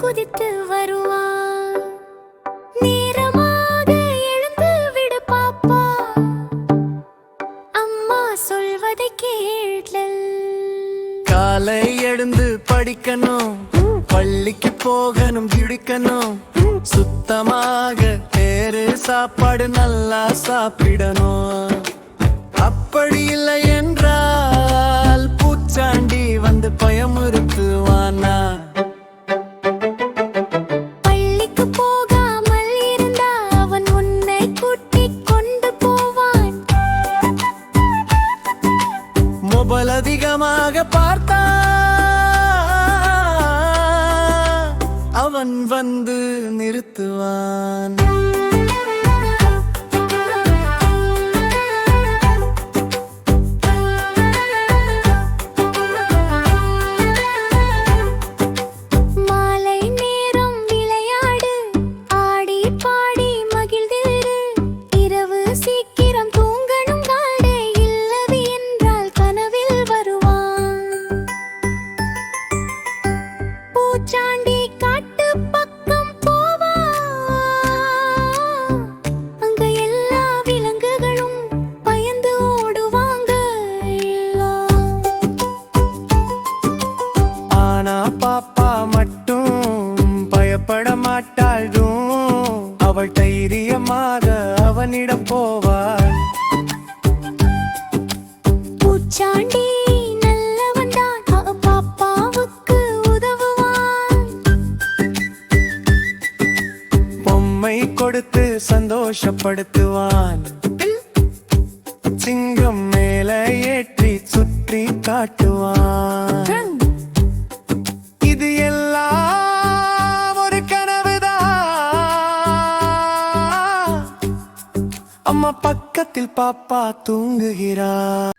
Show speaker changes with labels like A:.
A: குதித்து வருவான். நேரமாக எழுந்து விடு பாப்பா, அம்மா சொல்வதை கேளல்.
B: காலை எழுந்து படிக்கணும், பள்ளிக்கு போகணும், இடிக்கணும், சுத்தமாக பேரு சாப்பாடு நல்லா சாப்பிடணும். அப்படி இல்லை என்றால் பூச்சாண்டி வந்து பயமுறுத்துவானா?
A: பள்ளிக்கு போகாமல் இருந்தா அவன் உன்னை கூட்டிக் கொண்டு போவான்.
B: மொபைல் அதிகமாக பார்த்தா அவன் வந்து நிறுத்துவான்.
A: மாலை நேரம் விளையாடு, ஆடி பாடி மகிழ்ந்திரு. இரவு சீக்கிரம் தூங்கணும், காடே இல்லது என்றால் கனவில் வருவான். பூச்சாண்டி காட்டு பக்கம் போவான். அங்க எல்லா விலங்குகளும் பயந்து ஓடுவாங்க.
B: ஆனா பாப்பா மட்டும் பயப்பட மாட்டாளும். அவள் தைரியமாக அவனிடம் போவாள்.
A: பூச்சாண்டி நல்லவன்தான், பாப்பாவுக்கு உதவுவான்.
B: பொம்மை கொடுத்து சந்தோஷப்படுத்துவான். சிங்கம் மேல ஏற்றி சுற்றி காட்டுவான். இது எல்லாம் ஒரு கனவுதான். அம்மா பக்கத்தில் பாப்பா தூங்குகிறார்.